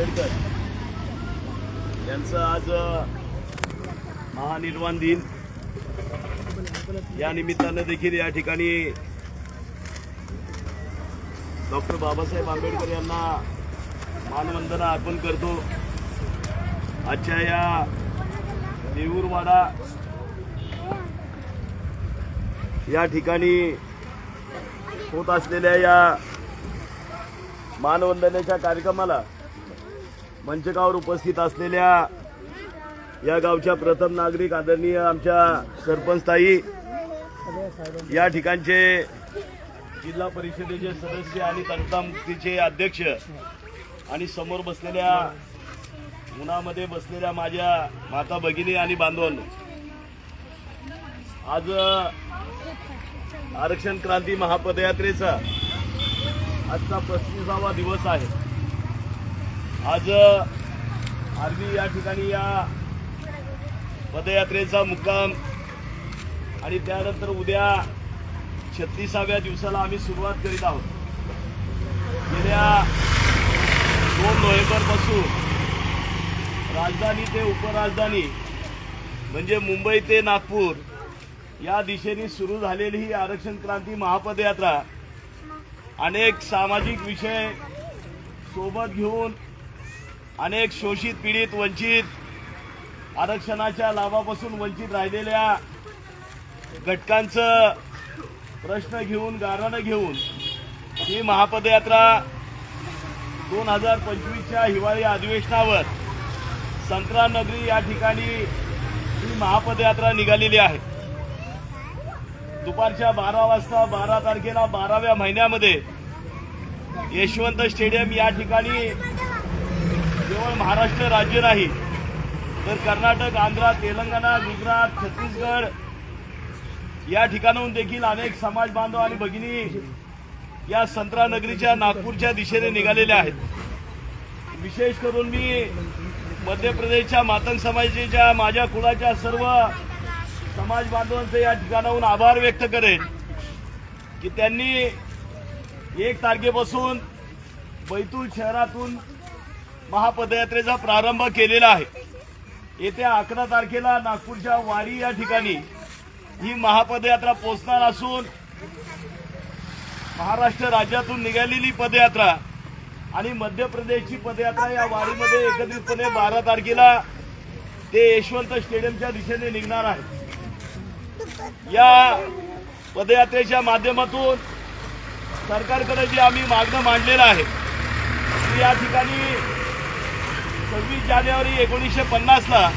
आंबेडकर यांचं आज महानिर्वाण दिन या निमित्तानं देखील या ठिकाणी डॉक्टर बाबासाहेब आंबेडकर यांना मानवंदना अर्पण करतो। आजच्या या देऊरवाडा या ठिकाणी होत असलेल्या या मानवंदनेच्या कार्यक्रमाला मंचकावर उपस्थित असलेल्या या गावच्या प्रथम नागरिक आदरणीय आमच्या सरपंच ताई, या ठिकाणचे जिल्हा परिषदेचे सदस्य आणि तंटामुक्तीचे अध्यक्ष आणि समोर बसलेल्या उन्हामध्ये बसलेल्या माझ्या माता भगिनी आणि बांधवांनो, आज आरक्षण क्रांती महापदयात्रेचा आजचा 35वा दिवस आहे। आज आरवी या ठिकाणी या पदयात्रेचा मुक्काम आणि त्यानंतर उद्या 36व्या दिवसाला आम्ही सुरुवात करीत आहोत। गेल्या 2 नोव्हेंबरपासून राजधानी ते उपराजधानी म्हणजे मुंबई ते नागपूर या दिशेने सुरू झालेली ही आरक्षण क्रांती महापदयात्रा अनेक सामाजिक विषय सोबत घेऊन अनेक शोषित, पीडित, वंचित, आरक्षणाच्या लाभापासून वंचित राहिलेल्या घटकांचं प्रश्न घेऊन, गाऱ्हाणं घेऊन ही महापदयात्रा 2025च्या हिवाळी अधिवेशनावर संक्रांतनगरी या ठिकाणी ही महापदयात्रा निघालेली आहे। दुपारच्या 12 वाजता 12 तारखेला 12व्या महिन्यामध्ये यशवंत स्टेडियम या ठिकाणी केवळ महाराष्ट्र राज्य नाही तर कर्नाटक, आंध्र, तेलंगणा, गुजरात, छत्तीसगड या ठिकाणाहून देखील अनेक समाज बांधव आणि भगिनी या संत्रानगरीच्या नागपूरच्या दिशेने निघालेल्या आहेत। विशेष करून मी मध्य प्रदेशच्या मातंग समाजाच्या माझ्या कुळाच्या सर्व समाज बांधवांचे या ठिकाणाहून आभार व्यक्त करेन की त्यांनी 1 तारखेपासून बैतूल शहरातून महापदयात्रेचा प्रारंभ केलेला आहे। येत्या 11 तारखेला नागपूरच्या वारी या ठिकाणी ही महापदयात्रा पोहोचणार असून महाराष्ट्र राज्यातून निघालेली पदयात्रा आणि मध्य प्रदेशची पदयात्रा या वारीमध्ये एकत्रितपणे 12 तारखेला ते यशवंत स्टेडियमच्या दिशेने निघणार आहे। या पदयात्रेच्या माध्यमातून सरकारकडे जे आम्ही मागणं मांडलेलं आहे की या ठिकाणी 26 जानेवारी 1950ला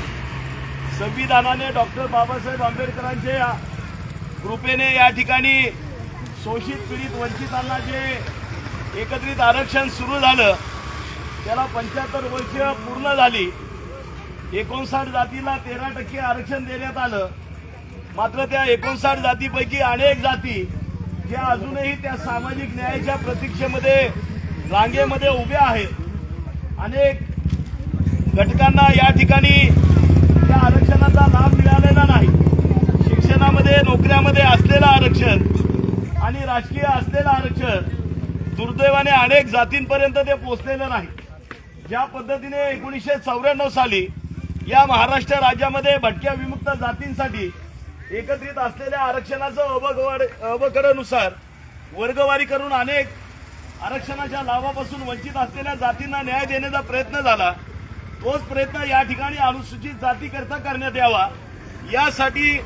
संविधानाने डॉक्टर बाबासाहेब आंबेडकरांच्या कृपेने या ठिकाणी शोषित, पीडित, वंचितांना जे एकत्रित आरक्षण सुरू झालं त्याला 75 वर्ष पूर्ण झाली। 59 जातीला 13% आरक्षण देण्यात आलं। मात्र त्या 59 जातीपैकी अनेक जाती ज्या अजूनही त्या सामाजिक न्यायाच्या प्रतीक्षेमध्ये रांगेमध्ये उभ्या आहेत। अनेक घटकांना या ठिकाणी त्या आरक्षणाचा लाभ मिळालेला नाही। शिक्षणामध्ये, नोकऱ्यामध्ये असलेलं आरक्षण आणि राजकीय असलेलं आरक्षण दुर्दैवाने अनेक जातींपर्यंत ते पोहोचलेलं नाही। ज्या पद्धतीने 1994 साली या महाराष्ट्र राज्यामध्ये भटक्या विमुक्त जातींसाठी एकत्रित असलेल्या आरक्षणाचं अवकडेनुसार वर्गवारी करून अनेक आरक्षणाच्या लाभापासून वंचित असलेल्या जातींना न्याय देण्याचा प्रयत्न झाला, तोच प्रयत्न या ठिकाणी अनुसूचित जातीकरता करण्यात यावा यासाठी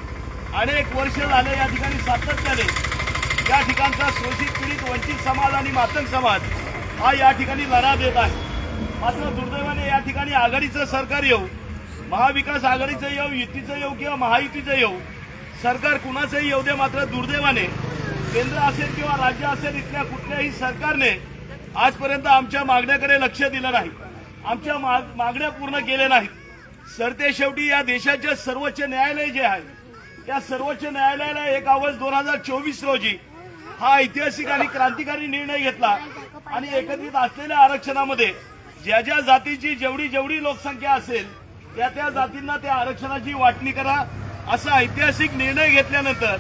अनेक वर्ष झाले या ठिकाणी सातत्याने या ठिकाणचा शोषित, पीडित, वंचित समाज आणि मातंग समाज हा या ठिकाणी लढा देत आहे। मात्र दुर्दैवाने या ठिकाणी आघाडीचं सरकार येऊ, महाविकास आघाडीचं येऊ, युतीचं येऊ किंवा महायुतीचं येऊ, सरकार कुणाचंही येऊ दे, मात्र दुर्दैवाने केंद्र असेल किंवा राज्य असेल इथल्या कुठल्याही सरकारने आजपर्यंत आमच्या मागण्याकडे लक्ष दिलं नाही, आमच्या मागण्या पूर्ण केल्या नाहीत। सरते शेवटी या देशाचे सर्वोच्च न्यायालय जे आहे त्या सर्वोच्च न्यायालयाला 1 ऑगस्ट 2024 रोजी हा ऐतिहासिक आणि क्रांतिकारी निर्णय घेतला आणि एकत्रित असलेल्या आरक्षणामध्ये ज्या ज्या जातीची जेवढी लोकसंख्या असेल त्या जातींना त्या आरक्षणाची वाटणी करा असा ऐतिहासिक निर्णय घेतल्यानंतर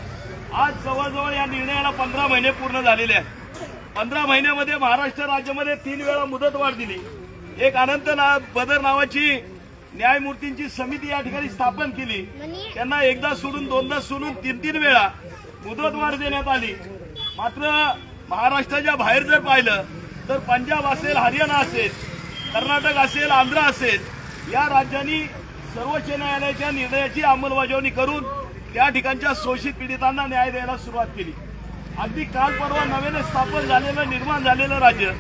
आज जवळजवळ या निर्णयाला 15 महिने पूर्ण झालेले आहेत। 15 महिन्यामध्ये महाराष्ट्र राज्यामध्ये 3 वेळा मुदतवाढ दिली। एक अनंत बदर नावाची न्यायमूर्तींची समिती या ठिकाणी स्थापन केली. त्यांना एकदा सोडून दोनदा सोडून तीन वेळा मुदतवाढ देण्यात आली. मात्र महाराष्ट्राच्या बाहेर जर पाहिलं तर पंजाब असेल, हरियाणा असेल, कर्नाटक असेल, आंध्र असेल या राज्यांनी सर्वोच्च न्यायालयाच्या निर्णयाची अंमलबजावणी करून त्या ठिकाणच्या शोषित पीडितांना न्याय द्यायला सुरुवात केली. अगदी काल परवा नव्याने स्थापन झालेलं निर्माण झालेलं राज्य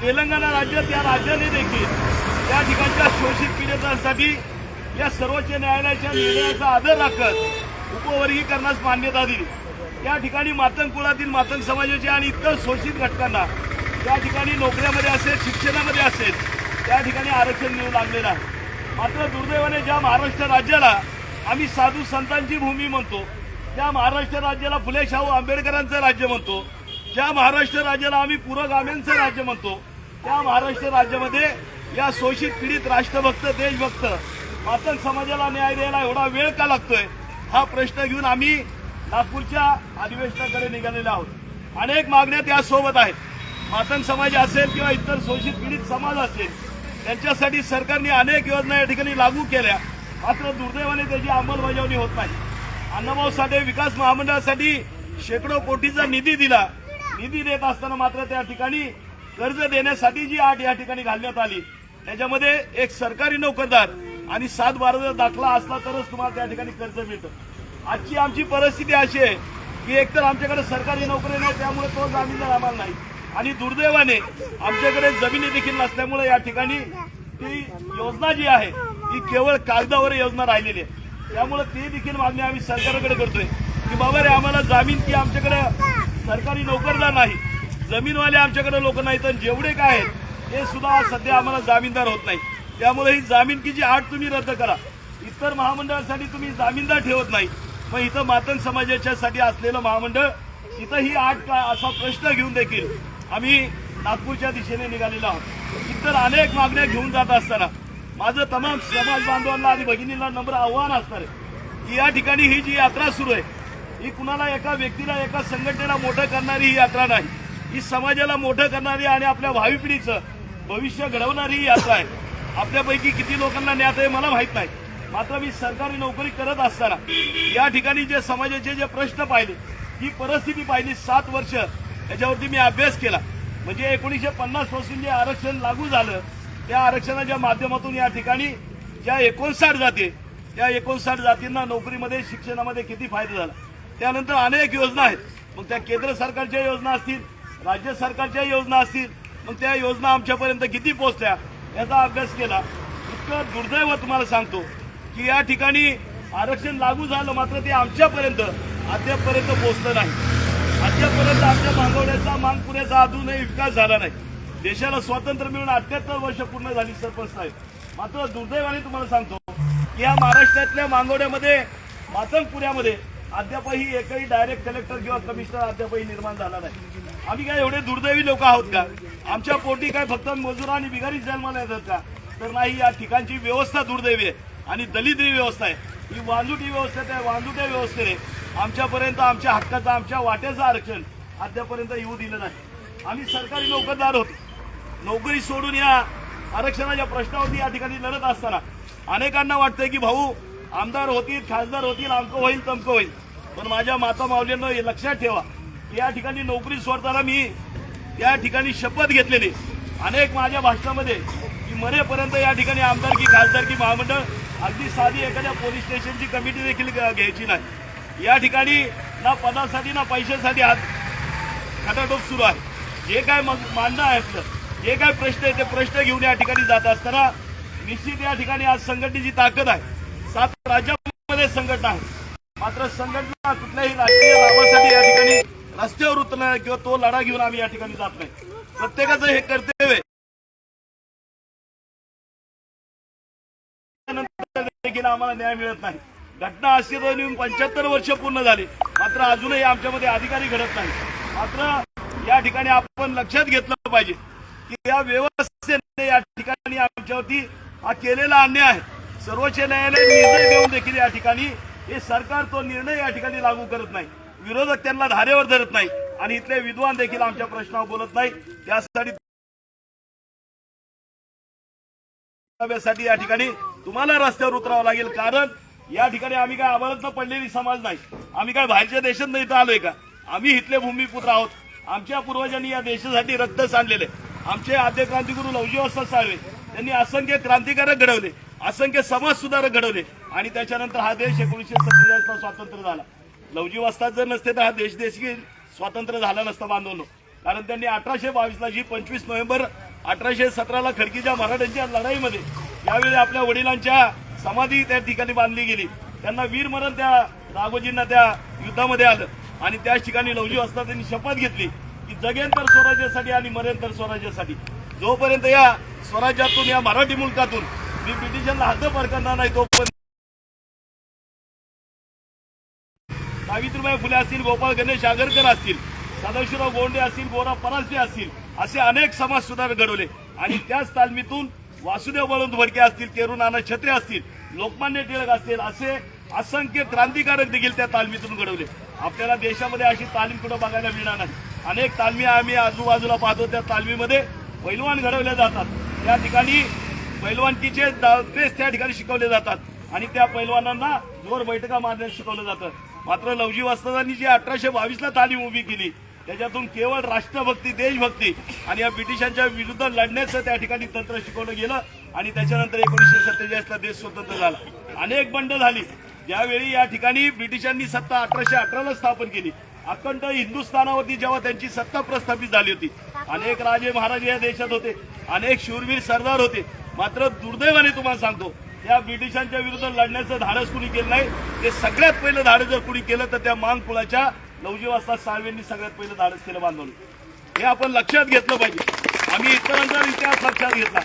तेलंगणा राज्य, त्या राज्याने देखील त्या ठिकाणच्या शोषित पीडितांसाठी या सर्वोच्च न्यायालयाच्या निर्णयाचा आदर राखत उपवर्गीकरणास मान्यता दिली. त्या ठिकाणी मातंग कुळातील मातंग समाजाच्या आणि इतर शोषित घटकांना त्या ठिकाणी नोकऱ्यामध्ये असेल, शिक्षणामध्ये असेल, त्या ठिकाणी आरक्षण मिळू लागलेलं आहे. मात्र दुर्दैवाने ज्या महाराष्ट्र राज्याला आम्ही साधू संतांची भूमी म्हणतो, त्या महाराष्ट्र राज्याला फुले शाहू आंबेडकरांचं राज्य म्हणतो, ज्या महाराष्ट्र राज्याला आम्ही पुरोगाम्यांचं राज्य म्हणतो, त्या महाराष्ट्र राज्यामध्ये या शोषित पीडित राष्ट्रभक्त, देशभक्त मातंग समाजाला न्याय द्यायला एवढा वेळ का लागतोय, हा प्रश्न घेऊन आम्ही नागपूरच्या अधिवेशनाकडे निघालेले आहोत. अनेक मागण्या त्यासोबत आहेत. मातंग समाज असेल किंवा इतर शोषित पीडित समाज असेल, त्यांच्यासाठी सरकारने अनेक योजना या ठिकाणी लागू केल्या. मात्र दुर्दैवाने त्याची अंमलबजावणी होत नाही. अण्णाभाऊ साठे विकास महामंडळासाठी शेकडो कोटीचा निधी दिला. निधी देत असताना मात्र त्या ठिकाणी कर्ज देण्यासाठी जी अट या ठिकाणी घालण्यात आली, त्याच्यामध्ये एक सरकारी नोकरदार आणि 7/12 दाखला असला तरच तुम्हाला त्या ठिकाणी कर्ज मिळतं. आजची आमची परिस्थिती अशी आहे की एकतर आमच्याकडे सरकारी नोकरी नाही, त्यामुळे तो जामीनदार आम्हाला नाही, आणि दुर्दैवाने आमच्याकडे जमिनी देखील नसल्यामुळे या ठिकाणी ती योजना जी आहे ती केवळ कागदावर योजना राहिलेली आहे. त्यामुळे ती देखील मागणी आम्ही सरकारकडे करतोय की बाबा रे, आम्हाला जामीन की आमच्याकडे सरकारी नोकरदार नाही, जमीनवाले आमच्याकडे लोक नाहीत, तर जेवढे काय आहेत ते सुद्धा सध्या आम्हाला जामीनदार होत नाही. त्यामुळे ही जामीनकीची अट तुम्ही रद्द करा. इतर महामंडळासाठी तुम्ही जामीनदार ठेवत नाही, मग इथं मातंग समाजाच्यासाठी असलेलं महामंडळ इथं ही अट का, असा प्रश्न घेऊन देखील आम्ही नागपूरच्या दिशेने निघालेलो आहोत. इतर अनेक मागण्या घेऊन जात असताना माझं तमाम समाज बांधवांना आणि भगिनींना नम्र आव्हान असणार आहे की या ठिकाणी ही जी यात्रा सुरू आहे ही कुणाला, एका व्यक्तीला, एका संघटनेला मोठं करणारी ही यात्रा नाही. ही समाजाला मोठं करणारी आणि आपल्या भावी पिढीचं भविष्य घडवणारी ही यात्रा आहे. आपल्यापैकी किती लोकांना ज्ञात आहे मला माहित नाही. मात्र मी सरकारी नोकरी करत असताना या ठिकाणी जे समाजाचे जे प्रश्न पाहिले, ही परिस्थिती पाहिली, 7 वर्ष याच्यावरती मी अभ्यास केला. म्हणजे 1950 पासून जे आरक्षण लागू झालं, त्या आरक्षणाच्या माध्यमातून या ठिकाणी ज्या 59 जाती, त्या 59 जातींना नोकरीमध्ये, शिक्षणामध्ये किती फायदा झाला. त्यानंतर अनेक योजना आहेत. मग त्या केंद्र सरकारच्या योजना असतील, राज्य सरकारच्या योजना असतील, मग त्या योजना आमच्यापर्यंत किती पोहोचल्या याचा अभ्यास केला. इतकं दुर्दैव तुम्हाला सांगतो की या ठिकाणी आरक्षण लागू झालं, मात्र ते आमच्यापर्यंत अद्यापपर्यंत पोहोचलं नाही. अद्यापर्यंत आमच्या मागवण्याचा, माग पुण्याचा अजूनही विकास झाला नाही. देशाला स्वातंत्र्य मिळून 78 वर्ष पूर्ण झाली सरपंच साहेब. मात्र दुर्दैवाने तुम्हाला सांगतो की या महाराष्ट्रातल्या मागवण्यामध्ये, मातंगपुऱ्यामध्ये अद्यापही एकही डायरेक्ट कलेक्टर किंवा कमिशनर अद्यापही निर्माण झाला नाही. आम्ही काय एवढे दुर्दैवी लोक आहोत का? आमच्या पोटी काय फक्त मजूर आणि बिगारी जन्माला येतात का? तर नाही. या ठिकाणची व्यवस्था दुर्दैवी आहे आणि दलिद्री व्यवस्था आहे. ही वांजुटी व्यवस्था, त्या वांजुट्या व्यवस्थेने आमच्यापर्यंत आमच्या हक्काचं, आमच्या वाट्याचं आरक्षण अद्यापर्यंत येऊ दिलं नाही. आम्ही सरकारी नोकरदार होतो. नोकरी सोडून या आरक्षणाच्या प्रश्नावरती या ठिकाणी लढत असताना अनेकांना वाटतंय की भाऊ आमदार होतील, खासदार होतील, अमकं होईल, तमकं होईल. पण माझ्या माता माऊलींना हे लक्षात ठेवा की या ठिकाणी नोकरी सोडताना मी या ठिकाणी शपथ घेतलेली अनेक माझ्या भाषणामध्ये की मरेपर्यंत या ठिकाणी आमदारकी, खासदारकी, महामंडळ, अगदी साधी एखाद्या पोलीस स्टेशनची कमिटी देखील घ्यायची नाही. या ठिकाणी ना पदासाठी ना पैशासाठी हात खटाटोप सुरू आहे. जे काय मांडणं आहे आपलं, जे काय प्रश्न आहे ते प्रश्न घेऊन या ठिकाणी जात असताना निश्चित या ठिकाणी आज संघटनेची ताकद आहे. 7 राज्यामध्ये संघटना आहे. मात्र संघटना कुठल्याही राजकीय लाभासाठी या ठिकाणी रस्त्यावर उतरणार किंवा तो लढा घेऊन आम्ही या ठिकाणी जात नाही. प्रत्येकाचं हे कर्तव्य देखील आम्हाला न्याय मिळत नाही. घटना अस्तित्वात येऊन 75 वर्ष पूर्ण झाली, मात्र अजूनही आमच्यामध्ये अधिकारी घडत नाही. मात्र या ठिकाणी आपण लक्षात घेतलं पाहिजे की या व्यवस्थेने या ठिकाणी आमच्यावरती हा केलेला अन्याय आहे. सर्वोच्च न्यायालय निर्णय देऊन देखील या ठिकाणी हे सरकार तो निर्णय या ठिकाणी लागू करत नाही. विरोधक त्यांना धारेवर धरत नाही आणि इथले विद्वान देखील आमच्या प्रश्नावर बोलत नाही. त्यासाठी साठी या ठिकाणी तुम्हाला रस्त्यावर उतरावं लागेल, कारण या ठिकाणी आम्ही काय आबाळातनं पडलेली समाज नाही, आम्ही काय बाहेरच्या देशात इथं आलोय का, आम्ही इथले भूमिपुत्र आहोत. आमच्या पूर्वजांनी या देशासाठी रक्त सांडलेले. आमचे आद्य क्रांतिगुरू लवजी वस्ताद साळवे त्यांनी असंख्य क्रांतिकारक घडवले, असंख्य समाज सुधारक घडवले आणि त्याच्यानंतर हा देश 1947 ला स्वातंत्र्य झाला. लवजी वस्ताद जर नसते तर हा देश देखील स्वातंत्र्य झाला नसता बांधवनो, कारण त्यांनी 1822 ला जी 25 नोव्हेंबर 1817 ला खडकीच्या मराठ्यांच्या लढाईमध्ये यावेळी आपल्या वडिलांच्या समाधी त्या ठिकाणी बांधली गेली. त्यांना वीरमरण त्या राघोजींना त्या युद्धामध्ये आलं आणि त्याच ठिकाणी लवजी वस्तादांनी शपथ घेतली की जगेन तर स्वराज्यासाठी आणि मरेन तर स्वराज्यासाठी. जोपर्यंत या स्वराज्यातून या मराठी मुलकातून मी ब्रिटिशांना हद्दपार करणार नाही तोपर्यंत सावित्रीबाई फुले असतील, गोपाळ गणेश आगरकर असतील, सदाशिवराव गोंडे असतील, गोरा परांजपे असतील, असे अनेक समाज सुधारक घडवले आणि त्याच तालमीतून वासुदेव बळवंत फडके असतील, केरू नाना छत्रे असतील, लोकमान्य टिळक असतील, असे असंख्य क्रांतिकारक देखील त्या तालमीतून घडवले. आपल्याला देशामध्ये अशी तालीम कुठं बघायला मिळणार नाही. अनेक तालमी आम्ही आजूबाजूला पाहतो, त्या तालमीमध्ये पैलवान घडवले जातात, त्या ठिकाणी पैलवानकीचे पेस त्या ठिकाणी शिकवले जातात आणि त्या पैलवानांना जोर बैठका मारण्यास शिकवलं जातं. मात्र लवजी वस्तादांनी जी 1822 ला तालीम उभी केली त्याच्यातून केवळ राष्ट्रभक्ती, देशभक्ती आणि या ब्रिटिशांच्या विरुद्ध लढण्याचं त्या ठिकाणी तंत्र शिकवलं गेलं आणि त्याच्यानंतर 1947 ला देश स्वतंत्र झाला. अनेक बंड झाली. ज्यावेळी या ठिकाणी ब्रिटिशांनी सत्ता 1818 ला स्थापन केली, अखंड हिंदुस्थानावरती जेव्हा त्यांची सत्ता प्रस्थापित झाली होती, अनेक राजे महाराजे या देशात होते, अनेक शूरवीर सरदार होते. मात्र दुर्दैवाने तुम्हाला सांगतो, त्या ब्रिटिशांच्या विरुद्ध लढण्याचं धाडस कुणी केलं नाही. ते सगळ्यात पहिलं धाडस जर कुणी केलं तर त्या मांगकुळाच्या लवजी वस्ताद साळवेंनी सगळ्यात पहिलं धाडस केलं बांधवलं. हे आपण लक्षात घेतलं पाहिजे. आम्ही इतरांचा इतिहास लक्षात घेतला.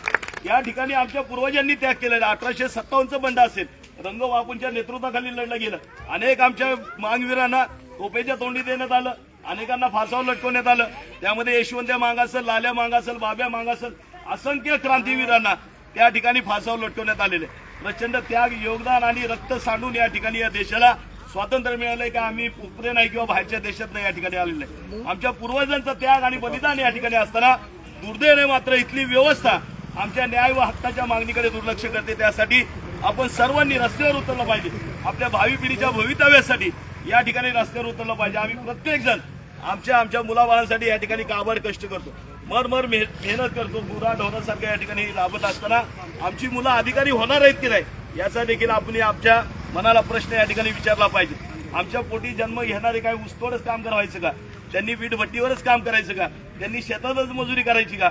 या ठिकाणी आमच्या पूर्वजांनी त्याग केलेला 1857 बंड असेल, रंगबापूंच्या नेतृत्वाखाली लढलं गेलं. अनेक आमच्या मांगवीरांना तोफेच्या तोंडी देण्यात आलं, अनेकांना फासावर लटकवण्यात आलं. त्यामध्ये यशवंत्या मांग असेल, लाल्या मांग असेल, बाब्या मांग असेल, असंख्य क्रांतीवीरांना त्या ठिकाणी फासावर लटकवण्यात आलेले. प्रचंड त्याग, योगदान आणि रक्त सांडून या ठिकाणी या देशाला स्वातंत्र्य मिळालंय का आम्ही उपरे नाही किंवा बाहेरच्या देशात नाही या ठिकाणी आलेलं आहे. आमच्या पूर्वजांचा त्याग आणि बलिदान या ठिकाणी असताना दुर्दैवाने मात्र इथली व्यवस्था आमच्या न्याय व हक्काच्या मागणीकडे दुर्लक्ष करते. त्यासाठी आपण सर्वांनी रस्त्यावर उतरलं पाहिजे. आपल्या भावी पिढीच्या भवितव्यासाठी या ठिकाणी रस्त्यावर उतरलं पाहिजे. आम्ही प्रत्येक जण आमच्या मुलाबाळांसाठी या ठिकाणी काबाड कष्ट करतो, मरमर मेहनत करतो, गुरा ढोरासारख्या या ठिकाणी राबत असताना आमची मुलं अधिकारी होणार आहेत की नाही याचा देखील आपण आमच्या मनाला प्रश्न या ठिकाणी विचारला पाहिजे. आमच्या पोटी जन्म घेणारे काय ऊसतोडच काम करायचं का? त्यांनी वीट भट्टीवरच काम करायचं का? त्यांनी शेतातच मजुरी करायची का?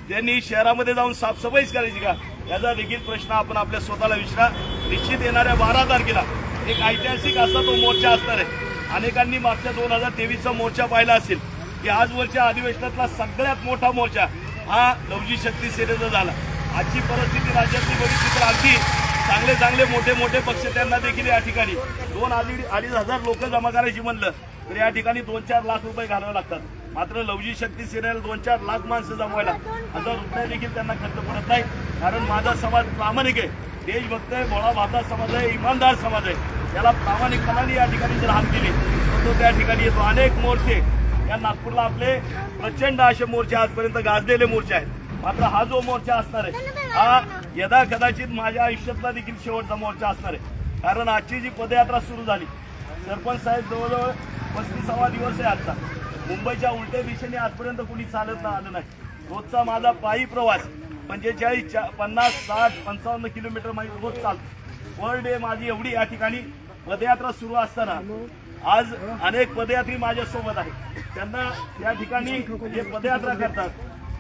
त्यांनी शहरामध्ये जाऊन साफसफाईच करायची का? याचा देखील प्रश्न आपण आपल्या स्वतःला विचारा. निश्चित येणाऱ्या 12 तारखेला एक ऐतिहासिक असा तो मोर्चा असणार आहे. अनेकांनी मागच्या 2023चा मोर्चा पाहिला असेल की आजवरच्या अधिवेशनातला सगळ्यात मोठा मोर्चा हा लवजी शक्ती सेनेचा झाला. आजची परिस्थिती राज्यातली बघितली तर अगदी चांगले मोठे पक्ष त्यांना देखील या ठिकाणी 2-2.5 हजार लोक जमा करायची म्हणलं तर या ठिकाणी 2-4 लाख रुपये घालावे लागतात. मात्र लवजी शक्ती सेनेला 2-4 लाख माणसं जमवायला 1000 रुपये देखील त्यांना खर्च पडत नाही. कारण माझा समाज प्रामाणिक आहे, देशभक्त आहे, भोळा भाता समाज आहे, इमानदार समाज आहे. त्याला प्रामाणिकपणाने या ठिकाणी जर हात दिली तर तो त्या ठिकाणी येतो. अनेक मोर्चे या नागपूरला आपले प्रचंड असे मोर्चे आजपर्यंत गाजलेले मोर्चे आहेत. मात्र हा जो मोर्चा असणार आहे हा यदा कदाचित माझ्या आयुष्यातला देखील शेवटचा मोर्चा असणार आहे. कारण आजची जी पदयात्रा सुरू झाली, सरपंच साहेब जवळजवळ 35वा दिवस आहे आजचा. मुंबईच्या उलट्या दिशेने आजपर्यंत कुणी चालत आलं नाही. रोजचा माझा पायी प्रवास 45, 50, 60, 55 किलोमीटर माझी रोज चालतो. पर डे माझी एवढी या ठिकाणी पदयात्रा सुरू असताना आज अनेक पदयात्री माझ्यासोबत आहेत. त्यांना या ठिकाणी जे पदयात्रा करतात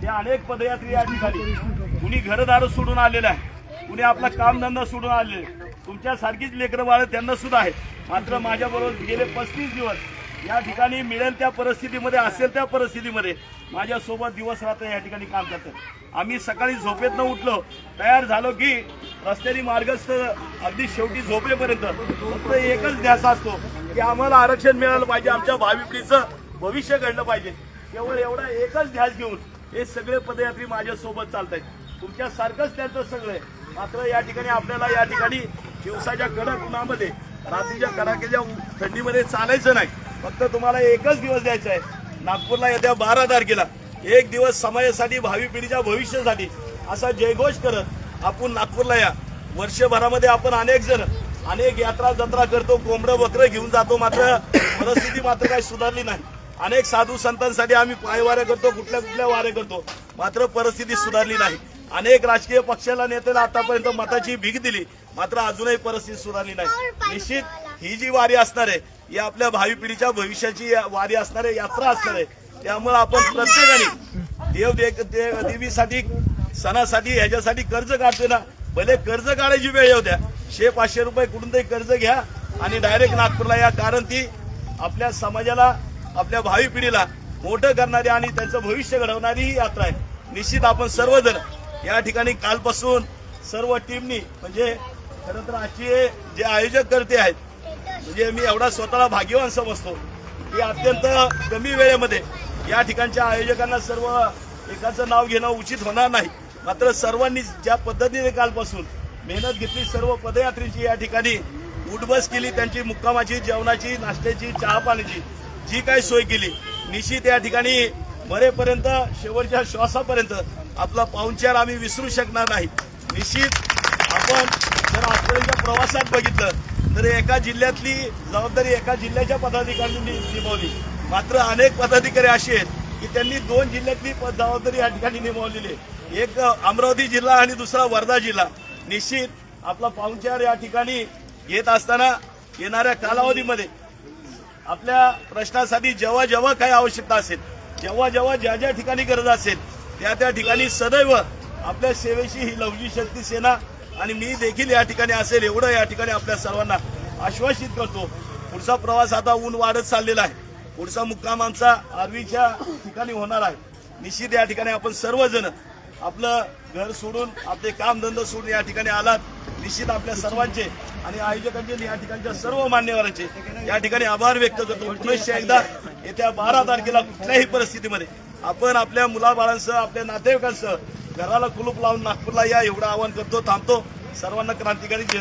त्या अनेक पदयात्री या ठिकाणी कुणी घरदार सोडून आलेलं आहे, कुणी आपला कामधंदा सोडून आलेले, तुमच्यासारखीच लेकरं बाळ त्यांना सुद्धा आहे. मात्र माझ्याबरोबर गेले 35 दिवस या ठिकाणी मिळेल त्या परिस्थितीमध्ये, असेल त्या परिस्थितीमध्ये माझ्यासोबत दिवस रात्र या ठिकाणी काम करतात. आम्ही सकाळी झोपेतनं उठलो, तयार झालो की रस्त्याने मार्गस्थ अगदी शेवटी झोपेपर्यंत फक्त एकच ध्यास असतो की आम्हाला आरक्षण मिळालं पाहिजे, आमच्या भावी पिढीचं भविष्य घडलं पाहिजे. केवळ एवढा एकच ध्यास घेऊन हे सगळे पदयात्री माझ्यासोबत चालत आहेत. तुमच्यासारखंच त्यांचं सगळं आहे. मात्र या ठिकाणी आपल्याला या ठिकाणी दिवसाच्या कडक उन्हामध्ये, रात्रीच्या कडाक्याच्या थंडीमध्ये चालायचं नाही. फक्त तुम्हाला एकच दिवस द्यायचा आहे. नागपूरला येत्या 12 तारखेला एक दिवस समाजासाठी, भावी पिढीच्या भविष्यासाठी असा जयघोष करत आपण नागपूरला या. वर्षभरामध्ये आपण अनेक यात्रा जत्रा करतो, कोंबडं बकरं घेऊन जातो, मात्र परिस्थिती मात्र काही सुधारली नाही. अनेक साधू संतांसाठी आम्ही पायवाऱ्या करतो, कुठल्या वाऱ्या करतो, मात्र परिस्थिती सुधारली नाही. अनेक राजकीय पक्षाला नेत्याला आतापर्यंत मताची भीक दिली, मात्र अजूनही परिस्थिती सुधारली नाही. निश्चित ही जी वारी असणार आहे ही आपल्या भावी पिढीच्या भविष्याची वारी असणार आहे, यात्रा असणार आहे. त्यामुळे आपण प्रत्येकाने देवीसाठी सणासाठी ह्याच्यासाठी कर्ज काढतोय ना, भले कर्ज काढायची वेळ येऊ द्या, 100-500 रुपये कुठून तरी कर्ज घ्या आणि डायरेक्ट नागपूरला या. कारण ती आपल्या समाजाला, आपल्या भावी पिढीला मोठं करणारी आणि त्यांचं भविष्य घडवणारी ही यात्रा आहे. निश्चित आपण सर्वजण या ठिकाणी कालपासून सर्व टीमनी, म्हणजे खरं तर आजचे जे आयोजक करते आहेत, म्हणजे मी एवढा स्वतःला भाग्यवान समजतो की अत्यंत कमी वेळेमध्ये या ठिकाणच्या आयोजकांना सर्व एकाचं नाव घेणं उचित होणार नाही, मात्र सर्वांनी ज्या पद्धतीने कालपासून मेहनत घेतली, सर्व पदयात्रेची या ठिकाणी उठबस केली, त्यांची मुक्कामाची, जेवणाची, नाश्त्याची, चहा पाण्याची जी काही सोय केली, निश्चित या ठिकाणी मरेपर्यंत, शेवटच्या श्वासापर्यंत आपला पाहुणचार आम्ही विसरू शकणार नाही. निश्चित आपण जर आजपर्यंतच्या प्रवासात बघितलं तर एका जिल्ह्यातली जबाबदारी एका जिल्ह्याच्या पदाधिकाऱ्यांनी निभावली, मात्र अनेक पदाधिकारी असे आहेत की त्यांनी 2 जिल्ह्यातली जबाबदारी या ठिकाणी निभावलेली आहे. एक अमरावती जिल्हा आणि दुसरा वर्धा जिल्हा. निश्चित आपला पाहुणचार या ठिकाणी येत असताना येणाऱ्या कालावधीमध्ये आपल्या प्रश्नासाठी जेव्हा जेव्हा काही आवश्यकता असेल, जेव्हा जेव्हा ज्या ठिकाणी गरज असेल त्या ठिकाणी सदैव आपल्या सेवेशी ही लवजी शक्ती सेना आणि मी देखील या ठिकाणी असेल एवढं या ठिकाणी आपल्या सर्वांना आश्वासित करतो. पुढचा प्रवास आता ऊन वाढत चाललेला आहे. पुढचा मुक्काम आमचा आर्वीच्या ठिकाणी होणार आहे. निश्चित या ठिकाणी आपण सर्वजण आपलं घर सोडून, आपले कामधंदा सोडून या ठिकाणी आलात. निश्चित आपल्या सर्वांचे आणि आयोजकांचे, या ठिकाणच्या सर्व मान्यवरांचे या ठिकाणी आभार व्यक्त करतो. पुनश्च एकदा येत्या 12 तारखेला कुठल्याही परिस्थितीमध्ये आपण आपल्या मुलाबाळांसह, आपल्या नातेवाईकांसह घराला कुलूप लावून नागपूरला या एवढं आवाहन करतो. थांबतो. सर्वांना क्रांतिकारी जय.